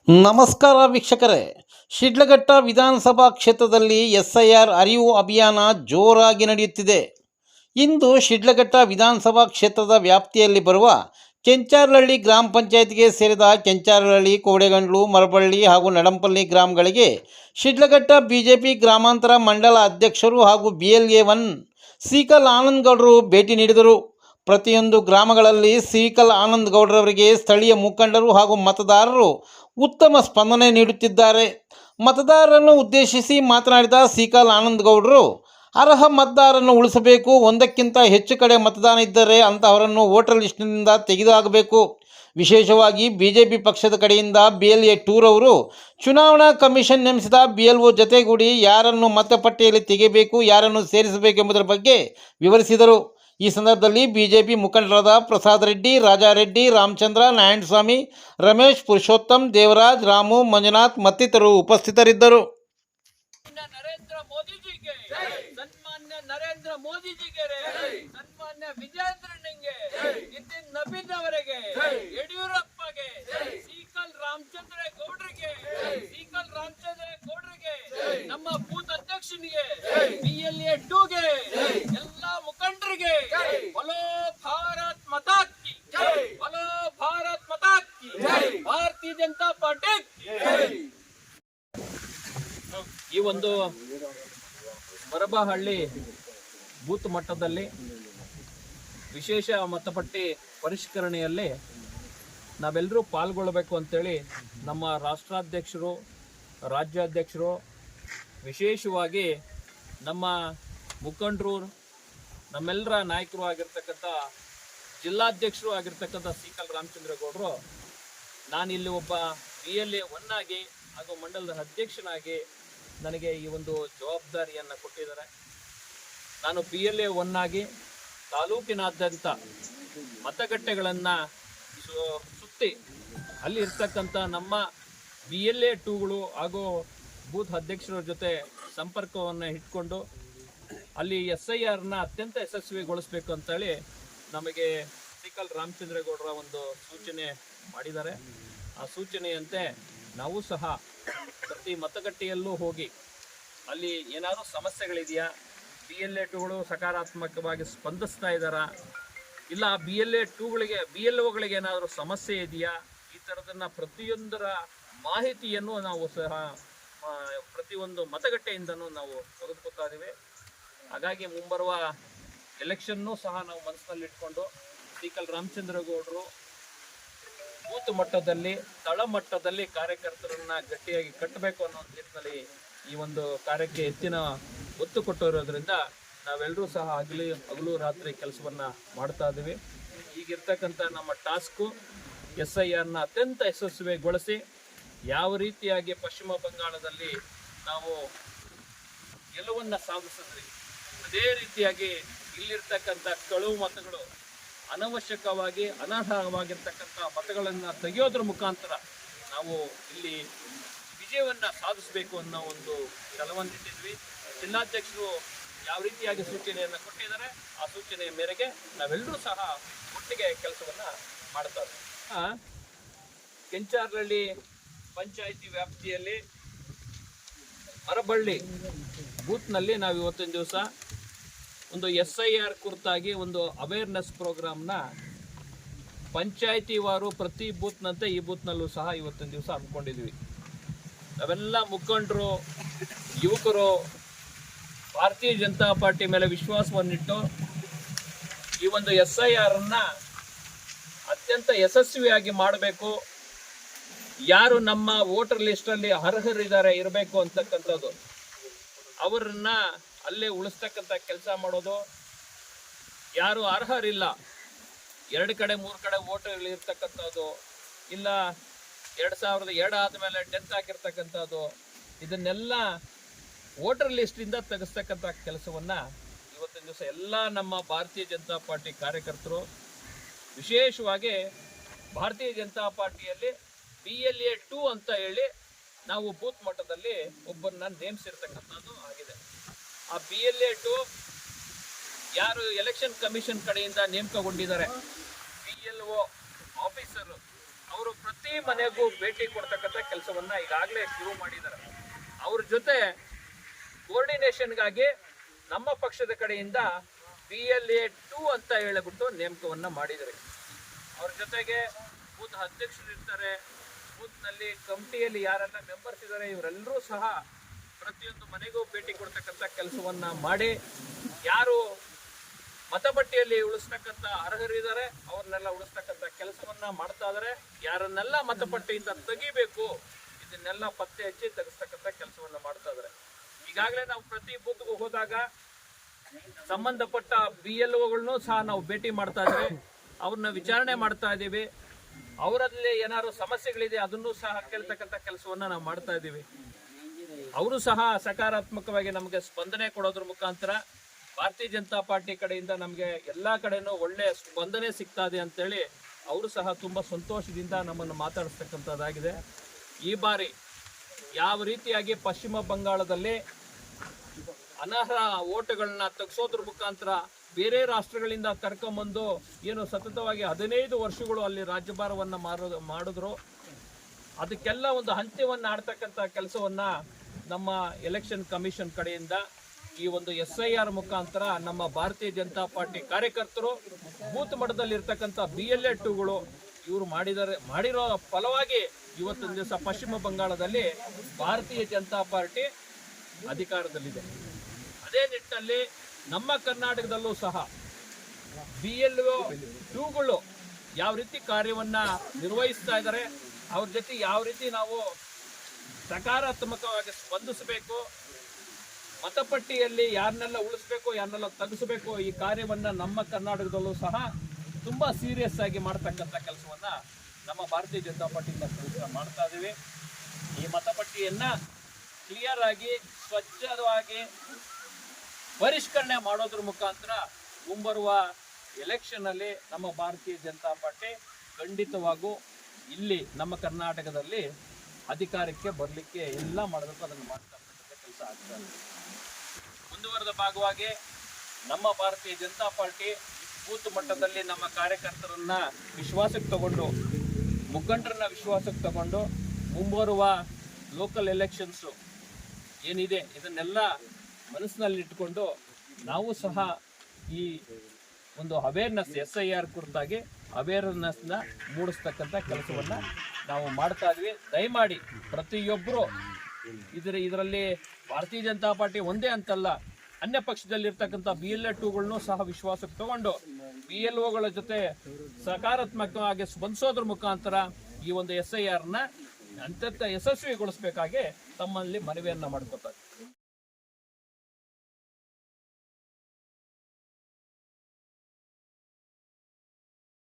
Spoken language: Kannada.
ನಮಸ್ಕಾರ ವೀಕ್ಷಕರೇ. ಶಿಡ್ಲಘಟ್ಟ ವಿಧಾನಸಭಾ ಕ್ಷೇತ್ರದಲ್ಲಿ SIR ಅರಿವು ಅಭಿಯಾನ ಜೋರಾಗಿ ನಡೆಯುತ್ತಿದೆ. ಇಂದು ಶಿಡ್ಲಘಟ್ಟ ವಿಧಾನಸಭಾ ಕ್ಷೇತ್ರದ ವ್ಯಾಪ್ತಿಯಲ್ಲಿ ಬರುವ ಕೆಂಚಾರಹಳ್ಳಿ ಗ್ರಾಮ ಪಂಚಾಯತ್ಗೆ ಸೇರಿದ ಕೆಂಚಾರಹಳ್ಳಿ, ಕೋಡೆಗಂಡ್ಲು, ಮರಬಳ್ಳಿ ಹಾಗೂ ನಡಂಪಲ್ಲಿ ಗ್ರಾಮಗಳಿಗೆ ಶಿಡ್ಲಘಟ್ಟ ಬಿಜೆಪಿ ಗ್ರಾಮಾಂತರ ಮಂಡಲ ಅಧ್ಯಕ್ಷರು ಹಾಗೂ BLA-1 ಸೀಕಲ್ ಆನಂದ್ ಗೌಡರು ಭೇಟಿ ನೀಡಿದರು. ಪ್ರತಿಯೊಂದು ಗ್ರಾಮಗಳಲ್ಲಿ ಸೀಕಲ್ ಆನಂದ್ ಗೌಡರವರಿಗೆ ಸ್ಥಳೀಯ ಮುಖಂಡರು ಹಾಗೂ ಮತದಾರರು ಉತ್ತಮ ಸ್ಪಂದನೆ ನೀಡುತ್ತಿದ್ದಾರೆ. ಮತದಾರರನ್ನು ಉದ್ದೇಶಿಸಿ ಮಾತನಾಡಿದ ಸೀಕಲ್ ಆನಂದ್ ಗೌಡರು, ಅರ್ಹ ಮತದಾರರನ್ನು ಉಳಿಸಬೇಕು. ಒಂದಕ್ಕಿಂತ ಹೆಚ್ಚು ಕಡೆ ಮತದಾನ ಇದ್ದರೆ ಅಂತಹವರನ್ನು ವೋಟರ್ ಲಿಸ್ಟ್ನಿಂದ ತೆಗೆದುಹಾಕಬೇಕು. ವಿಶೇಷವಾಗಿ ಬಿಜೆಪಿ ಪಕ್ಷದ ಕಡೆಯಿಂದ BLA-2 ರವರು ಚುನಾವಣಾ ಕಮಿಷನ್ ನೇಮಿಸಿದ BLO ಜತೆಗೂಡಿ ಯಾರನ್ನು ಮತಪಟ್ಟಿಯಲ್ಲಿ ತೆಗೆಯಬೇಕು, ಯಾರನ್ನು ಸೇರಿಸಬೇಕು ಎಂಬುದರ ಬಗ್ಗೆ ವಿವರಿಸಿದರು. ಈ ಸಂದರ್ಭದಲ್ಲಿ ಬಿಜೆಪಿ ಮುಖಂಡರಾದ ಪ್ರಸಾದ್ ರೆಡ್ಡಿ, ರಾಜಾರೆಡ್ಡಿ, ರಾಮಚಂದ್ರ, ನಾರಾಯಣಸ್ವಾಮಿ, ರಮೇಶ್, ಪುರುಷೋತ್ತಮ್, ದೇವರಾಜ್, ರಾಮು, ಮಂಜುನಾಥ್ ಮತ್ತಿತರರು ಉಪಸ್ಥಿತರಿದ್ದರು. ನರೇಂದ್ರ ಮೋದಿಜಿಗೆ, ಸನ್ಮಾನ್ಯ ವಿಜಯೇಂದ್ರನಿಗೆ, ನಿತಿನ್ ನಬೀನ್ ಅವರಿಗೆ, ಯಡಿಯೂರಪ್ಪಗೆ, ಸೀಕಲ್ ರಾಮಚಂದ್ರ ಗೌಡ್ರಿಗೆ, ನಮ್ಮ ಬೂತ್ ಅಧ್ಯಕ್ಷನಿಗೆ, BLA-2ಗೆ, ಎಲ್ಲಾ ಮುಖಂಡರಿಗೆ ಬಲೋ ಭಾರತ್ ಮಾತಾ ಕಿ ಜೈ, ಬಲೋ ಭಾರತ್ ಮಾತಾ ಕಿ ಜೈ, ಭಾರತೀಯ ಜನತಾ ಪಾರ್ಟಿ. ಈ ಒಂದು ಮರಬಹಳ್ಳಿ ಬೂತ್ ಮಟ್ಟದಲ್ಲಿ ವಿಶೇಷ ಮತಪಟ್ಟಿ ಪರಿಷ್ಕರಣೆಯಲ್ಲಿ ನಾವೆಲ್ಲರೂ ಪಾಲ್ಗೊಳ್ಳಬೇಕು ಅಂತೇಳಿ ನಮ್ಮ ರಾಷ್ಟ್ರಾಧ್ಯಕ್ಷರು, ರಾಜ್ಯಾಧ್ಯಕ್ಷರು, ವಿಶೇಷವಾಗಿ ನಮ್ಮ ಮುಖಂಡರು, ನಮ್ಮೆಲ್ಲರ ನಾಯಕರು ಆಗಿರ್ತಕ್ಕಂಥ ಜಿಲ್ಲಾಧ್ಯಕ್ಷರು ಆಗಿರ್ತಕ್ಕಂಥ ಸೀಕಲ್ ರಾಮಚಂದ್ರ ಗೌಡರು, ನಾನಿಲ್ಲಿ ಒಬ್ಬ BLA-1 ಆಗಿ ಹಾಗೂ ಮಂಡಲದ ಅಧ್ಯಕ್ಷನಾಗಿ ನನಗೆ ಈ ಒಂದು ಜವಾಬ್ದಾರಿಯನ್ನು ಕೊಟ್ಟಿದ್ದಾರೆ. ನಾನು BLA-1 ಆಗಿ ತಾಲೂಕಿನಾದ್ಯಂತ ಮತಗಟ್ಟೆಗಳನ್ನು ಸುತ್ತಿ ಅಲ್ಲಿ ಇರ್ತಕ್ಕಂಥ ನಮ್ಮ BLA-2ಗಳು ಹಾಗೂ ಬೂತ್ ಅಧ್ಯಕ್ಷರ ಜೊತೆ ಸಂಪರ್ಕವನ್ನು ಇಟ್ಕೊಂಡು ಅಲ್ಲಿ SIRನ ಅತ್ಯಂತ ಯಶಸ್ವಿಗೊಳಿಸಬೇಕು ಅಂತೇಳಿ ನಮಗೆ ಸೀಕಲ್ ರಾಮಚಂದ್ರ ಗೌಡರ ಒಂದು ಸೂಚನೆ ಮಾಡಿದ್ದಾರೆ. ಆ ಸೂಚನೆಯಂತೆ ನಾವು ಸಹ ಪ್ರತಿ ಮತಗಟ್ಟೆಯಲ್ಲೂ ಹೋಗಿ ಅಲ್ಲಿ ಏನಾದರೂ ಸಮಸ್ಯೆಗಳಿದೆಯಾ, BLA-2ಗಳು ಸಕಾರಾತ್ಮಕವಾಗಿ ಸ್ಪಂದಿಸ್ತಾ ಇದ್ದಾರಾ, ಇಲ್ಲ BLOಗಳಿಗೆ ಏನಾದರೂ ಸಮಸ್ಯೆ ಇದೆಯಾ, ಈ ಥರದನ್ನು ಪ್ರತಿಯೊಂದರ ಮಾಹಿತಿಯನ್ನು ನಾವು ಸಹ ಪ್ರತಿಯೊಂದು ಮತಗಟ್ಟೆಯಿಂದನೂ ನಾವು ತೆಗೆದುಕೊಳ್ತಾ ಇದ್ದೀವಿ. ಹಾಗಾಗಿ ಮುಂಬರುವ ಎಲೆಕ್ಷನ್ನೂ ಸಹ ನಾವು ಮನಸ್ಸಿನಲ್ಲಿಟ್ಕೊಂಡು ಸೀಕಲ್ ರಾಮಚಂದ್ರ ಗೌಡರು ಬೂತ್ ಮಟ್ಟದಲ್ಲಿ, ತಳಮಟ್ಟದಲ್ಲಿ ಕಾರ್ಯಕರ್ತರನ್ನ ಗಟ್ಟಿಯಾಗಿ ಕಟ್ಟಬೇಕು ಅನ್ನೋ ನಿಟ್ಟಿನಲ್ಲಿ ಈ ಒಂದು ಕಾರ್ಯಕ್ಕೆ ಹೆಚ್ಚಿನ ಒತ್ತು ಕೊಟ್ಟಿರೋದ್ರಿಂದ ನಾವೆಲ್ಲರೂ ಸಹ ಹಗಲು ರಾತ್ರಿ ಕೆಲಸವನ್ನು ಮಾಡ್ತಾ ಇದ್ದೀವಿ. ಈಗಿರ್ತಕ್ಕಂಥ ನಮ್ಮ ಟಾಸ್ಕು SIRನ ಅತ್ಯಂತ ಯಶಸ್ವಿಗೊಳಿಸಿ ಯಾವ ರೀತಿಯಾಗಿ ಪಶ್ಚಿಮ ಬಂಗಾಳದಲ್ಲಿ ನಾವು ಗೆಲುವನ್ನು ಸಾಧಿಸಿದ್ರಿ, ಅದೇ ರೀತಿಯಾಗಿ ಇಲ್ಲಿರ್ತಕ್ಕಂಥ ಕಳುವು ಮತಗಳು, ಅನವಶ್ಯಕವಾಗಿ ಅನರ್ಹವಾಗಿರ್ತಕ್ಕಂಥ ಮತಗಳನ್ನು ತೆಗೆಯೋದ್ರ ಮುಖಾಂತರ ನಾವು ಇಲ್ಲಿ ವಿಜಯವನ್ನು ಸಾಧಿಸಬೇಕು ಅನ್ನೋ ಒಂದು ಛಲವನ್ನಿಟ್ಟಿದ್ವಿ. ಜಿಲ್ಲಾಧ್ಯಕ್ಷರು ಯಾವ ರೀತಿಯಾಗಿ ಸೂಚನೆಯನ್ನು ಕೊಟ್ಟಿದ್ದಾರೆ, ಆ ಸೂಚನೆಯ ಮೇರೆಗೆ ನಾವೆಲ್ಲರೂ ಸಹ ಒಟ್ಟಿಗೆ ಕೆಲಸವನ್ನು ಮಾಡ್ತಾರೆ. ಕೆಂಚಾರಹಳ್ಳಿ ಪಂಚಾಯಿತಿ ವ್ಯಾಪ್ತಿಯಲ್ಲಿ ಮರಬಳ್ಳಿ ಬೂತ್ನಲ್ಲಿ ನಾವು ಇವತ್ತಿನ ದಿವಸ ಒಂದು SIR ಕುರಿತಾಗಿ ಒಂದು ಅವೇರ್ನೆಸ್ ಪ್ರೋಗ್ರಾಮ್ನ ಪಂಚಾಯಿತಿ ವಾರು ಪ್ರತಿ ಬೂತ್ನಂತೆ ಈ ಬೂತ್ನಲ್ಲೂ ಸಹ ಇವತ್ತಿನ ದಿವಸ ಹಮ್ಮಿಕೊಂಡಿದ್ವಿ. ನಾವೆಲ್ಲ ಮುಖಂಡರು, ಯುವಕರು ಭಾರತೀಯ ಜನತಾ ಪಾರ್ಟಿ ಮೇಲೆ ವಿಶ್ವಾಸವನ್ನಿಟ್ಟು ಈ ಒಂದು SIRನ್ನು ಅತ್ಯಂತ ಯಶಸ್ವಿಯಾಗಿ ಮಾಡಬೇಕು, ಯಾರು ನಮ್ಮ ವೋಟರ್ ಲಿಸ್ಟಲ್ಲಿ ಅರ್ಹರಿದ್ದಾರೆ ಇರಬೇಕು ಅಂತಕ್ಕಂಥದ್ದು, ಅವರನ್ನ ಅಲ್ಲೇ ಉಳಿಸ್ತಕ್ಕಂಥ ಕೆಲಸ ಮಾಡೋದು. ಯಾರು ಅರ್ಹರಿಲ್ಲ, 2 ಕಡೆ 3 ಕಡೆ ವೋಟರ್ ಇರ್ತಕ್ಕಂಥದ್ದು, ಇಲ್ಲ 2002 ಆದಮೇಲೆ ಡೆತ್ ಆಗಿರ್ತಕ್ಕಂಥದ್ದು, ಇದನ್ನೆಲ್ಲ ವೋಟರ್ ಲಿಸ್ಟಿಂದ ತೆಗೆಸ್ತಕ್ಕಂಥ ಕೆಲಸವನ್ನು ಇವತ್ತಿನ ದಿವಸ ಎಲ್ಲ ನಮ್ಮ ಭಾರತೀಯ ಜನತಾ ಪಾರ್ಟಿ ಕಾರ್ಯಕರ್ತರು, ವಿಶೇಷವಾಗಿ ಭಾರತೀಯ ಜನತಾ ಪಾರ್ಟಿಯಲ್ಲಿ BLA-2 ಅಂತ ಹೇಳಿ ನಾವು ಬೂತ್ ಮಟ್ಟದಲ್ಲಿ ಒಬ್ಬರನ್ನ ನೇಮಿಸಿರ್ತಕ್ಕಂಥದ್ದು ಆಗಿದೆ. ಆ BLA-2 ಯಾರು ಎಲೆಕ್ಷನ್ ಕಮಿಷನ್ ಕಡೆಯಿಂದ ನೇಮಕಗೊಂಡಿದ್ದಾರೆ, BLO ಆಫೀಸರು, ಅವರು ಪ್ರತಿ ಮನೆಗೂ ಭೇಟಿ ಕೊಡ್ತಕ್ಕಂಥ ಕೆಲಸವನ್ನ ಈಗಾಗಲೇ ಶುರು ಮಾಡಿದ್ದಾರೆ. ಅವ್ರ ಜೊತೆ ಕೋಆರ್ಡಿನೇಷನ್ಗಾಗಿ ನಮ್ಮ ಪಕ್ಷದ ಕಡೆಯಿಂದ PLA 2 ಅಂತ ಹೇಳಿಬಿಟ್ಟು ನೇಮಕವನ್ನ ಮಾಡಿದ್ದಾರೆ. ಅವ್ರ ಜೊತೆಗೆ ಬೂತ್ ಅಧ್ಯಕ್ಷರು ಇರ್ತಾರೆ, ಬೂತ್ನಲ್ಲಿ ಕಮಿಟಿಯಲ್ಲಿ ಯಾರೆಲ್ಲ ಮೆಂಬರ್ಸ್ ಇದ್ದಾರೆ ಇವರೆಲ್ಲರೂ ಸಹ ಪ್ರತಿಯೊಂದು ಮನೆಗೂ ಭೇಟಿ ಕೊಡ್ತಕ್ಕಂಥ ಕೆಲಸವನ್ನ ಮಾಡಿ, ಯಾರು ಮತಪಟ್ಟಿಯಲ್ಲಿ ಉಳಿಸ್ತಕ್ಕಂಥ ಅರ್ಹರಿದ್ದಾರೆ ಅವ್ರನ್ನೆಲ್ಲ ಉಳಿಸ್ತಕ್ಕಂಥ ಕೆಲಸವನ್ನ ಮಾಡ್ತಾ ಇದ್ದಾರೆ. ಯಾರನ್ನೆಲ್ಲ ಮತಪಟ್ಟಿಯಿಂದ ತೆಗಿಬೇಕು ಇದನ್ನೆಲ್ಲ ಪತ್ತೆ ಹಚ್ಚಿ ತೆಗೆಸ್ತಕ್ಕಂಥ ಕೆಲಸವನ್ನ ಮಾಡ್ತಾ ಇದ್ದಾರೆ. ಈಗಾಗಲೇ ನಾವು ಪ್ರತಿ ಬೂತ್ಗೂ ಹೋದಾಗ ಸಂಬಂಧಪಟ್ಟ BLOಗಳನ್ನು ಸಹ ನಾವು ಭೇಟಿ ಮಾಡ್ತಾ ಇದ್ದೀವಿ, ಅವ್ರನ್ನ ವಿಚಾರಣೆ ಮಾಡ್ತಾ ಇದ್ದೀವಿ. ಅವರಲ್ಲಿ ಏನಾದ್ರು ಸಮಸ್ಯೆಗಳಿದೆ ಅದನ್ನು ಸಹ ಕೇಳ್ತಕ್ಕಂಥ ಕೆಲಸವನ್ನ ನಾವು ಮಾಡ್ತಾ ಇದ್ದೀವಿ. ಅವರು ಸಹ ಸಕಾರಾತ್ಮಕವಾಗಿ ನಮಗೆ ಸ್ಪಂದನೆ ಕೊಡೋದ್ರ ಮುಖಾಂತರ ಭಾರತೀಯ ಜನತಾ ಪಾರ್ಟಿ ಕಡೆಯಿಂದ ನಮಗೆ ಎಲ್ಲ ಕಡೆನೂ ಒಳ್ಳೆ ಸ್ಪಂದನೆ ಸಿಗ್ತಾ ಇದೆ ಅಂತೇಳಿ ಅವರು ಸಹ ತುಂಬ ಸಂತೋಷದಿಂದ ನಮ್ಮನ್ನು ಮಾತಾಡಿಸ್ತಕ್ಕಂಥದ್ದಾಗಿದೆ. ಈ ಬಾರಿ ಯಾವ ರೀತಿಯಾಗಿ ಪಶ್ಚಿಮ ಬಂಗಾಳದಲ್ಲಿ ಅನರ್ಹ ಓಟುಗಳನ್ನ ತೆಗೆಸೋದ್ರ ಮುಖಾಂತರ ಬೇರೆ ರಾಷ್ಟ್ರಗಳಿಂದ ಕರ್ಕೊಂಬಂದು ಏನು ಸತತವಾಗಿ 15 ವರ್ಷಗಳು ಅಲ್ಲಿ ರಾಜ್ಯಭಾರವನ್ನು ಮಾಡಿದ್ರು, ಅದಕ್ಕೆಲ್ಲ ಒಂದು ಅಂತ್ಯವನ್ನು ಆಡ್ತಕ್ಕಂಥ ಕೆಲಸವನ್ನ ನಮ್ಮ ಎಲೆಕ್ಷನ್ ಕಮಿಷನ್ ಕಡೆಯಿಂದ ಈ ಒಂದು SIR ಮುಖಾಂತರ ನಮ್ಮ ಭಾರತೀಯ ಜನತಾ ಪಾರ್ಟಿ ಕಾರ್ಯಕರ್ತರು ಬೂತ್ ಮಟ್ಟದಲ್ಲಿ ಇರ್ತಕ್ಕಂಥ BLA 2ಗಳು ಇವರು ಮಾಡಿರೋ ಫಲವಾಗಿ ಇವತ್ತಿನ ದಿವಸ ಪಶ್ಚಿಮ ಬಂಗಾಳದಲ್ಲಿ ಭಾರತೀಯ ಜನತಾ ಪಾರ್ಟಿ ಅಧಿಕಾರದಲ್ಲಿದೆ. ಅದೇ ನಿಟ್ಟಿನಲ್ಲಿ ನಮ್ಮ ಕರ್ನಾಟಕದಲ್ಲೂ ಸಹ BLO 2ಗಳು ಯಾವ ರೀತಿ ಕಾರ್ಯವನ್ನ ನಿರ್ವಹಿಸ್ತಾ ಇದ್ದಾರೆ, ಅವ್ರ ಜೊತೆ ಯಾವ ರೀತಿ ನಾವು ಸಕಾರಾತ್ಮಕವಾಗಿ ಸ್ಪಂದಿಸಬೇಕು, ಮತಪಟ್ಟಿಯಲ್ಲಿ ಯಾರನ್ನೆಲ್ಲ ಉಳಿಸ್ಬೇಕು ಯಾರನ್ನೆಲ್ಲ ತೆಗೆಸಬೇಕು, ಈ ಕಾರ್ಯವನ್ನ ನಮ್ಮ ಕರ್ನಾಟಕದಲ್ಲೂ ಸಹ ತುಂಬಾ ಸೀರಿಯಸ್ ಆಗಿ ಮಾಡ್ತಕ್ಕಂಥ ಕೆಲಸವನ್ನ ನಮ್ಮ ಭಾರತೀಯ ಜನತಾ ಪಾರ್ಟಿಯಿಂದ ಮಾಡ್ತಾ ಇದ್ದೀವಿ. ಈ ಮತಪಟ್ಟಿಯನ್ನ ಕ್ಲಿಯರ್ ಆಗಿ ಸ್ವಚ್ಛವಾಗಿ ಪರಿಷ್ಕರಣೆ ಮಾಡೋದ್ರ ಮುಖಾಂತರ ಮುಂಬರುವ ಎಲೆಕ್ಷನ್ ಅಲ್ಲಿ ನಮ್ಮ ಭಾರತೀಯ ಜನತಾ ಪಾರ್ಟಿ ಖಂಡಿತವಾಗೂ ಇಲ್ಲಿ ನಮ್ಮ ಕರ್ನಾಟಕದಲ್ಲಿ ಅಧಿಕಾರಕ್ಕೆ ಬರಲಿಕ್ಕೆ ಎಲ್ಲ ಮಾಡಬೇಕು, ಅದನ್ನು ಮಾಡ್ತಕ್ಕಂಥ ಕೆಲಸ ಆಗ್ತದೆ. ಮುಂದುವರೆದ ಭಾಗವಾಗಿ ನಮ್ಮ ಭಾರತೀಯ ಜನತಾ ಪಾರ್ಟಿ ಬೂತ್ ಮಟ್ಟದಲ್ಲಿ ನಮ್ಮ ಕಾರ್ಯಕರ್ತರನ್ನ ವಿಶ್ವಾಸಕ್ಕೆ ತಗೊಂಡು, ಮುಖಂಡರನ್ನ ವಿಶ್ವಾಸಕ್ಕೆ ತಗೊಂಡು ಮುಂಬರುವ ಲೋಕಲ್ ಎಲೆಕ್ಷನ್ಸು ಏನಿದೆ ಇದನ್ನೆಲ್ಲ ಮನಸ್ಸಿನಲ್ಲಿಟ್ಟುಕೊಂಡು ನಾವು ಸಹ ಈ ಒಂದು ಅವೇರ್ನೆಸ್ SIR ಕುರಿತಾಗಿ ಅವೇರ್ನೆಸ್ನ ಮೂಡಿಸ್ತಕ್ಕಂಥ ಕೆಲಸವನ್ನು ನಾವು ಮಾಡ್ತಾ ಇದ್ವಿ. ದಯಮಾಡಿ ಪ್ರತಿಯೊಬ್ಬರು ಇದರಲ್ಲಿ ಭಾರತೀಯ ಜನತಾ ಪಾರ್ಟಿ ಒಂದೇ ಅಂತಲ್ಲ, ಅನ್ಯ ಪಕ್ಷದಲ್ಲಿರ್ತಕ್ಕಂಥ BLA 2ಗಳನ್ನು ಸಹ ವಿಶ್ವಾಸಕ್ಕೆ ತಗೊಂಡು BLOಗಳ ಜೊತೆ ಸಕಾರಾತ್ಮಕವಾಗಿ ಸ್ಪಂದಿಸೋದ್ರ ಮುಖಾಂತರ ಈ ಒಂದು SIRನ ಅತ್ಯಂತ ಯಶಸ್ವಿಗೊಳಿಸಬೇಕಾಗಿ ತಮ್ಮಲ್ಲಿ ಮನವಿಯನ್ನ ಮಾಡ್ಕೊತಾರೆ.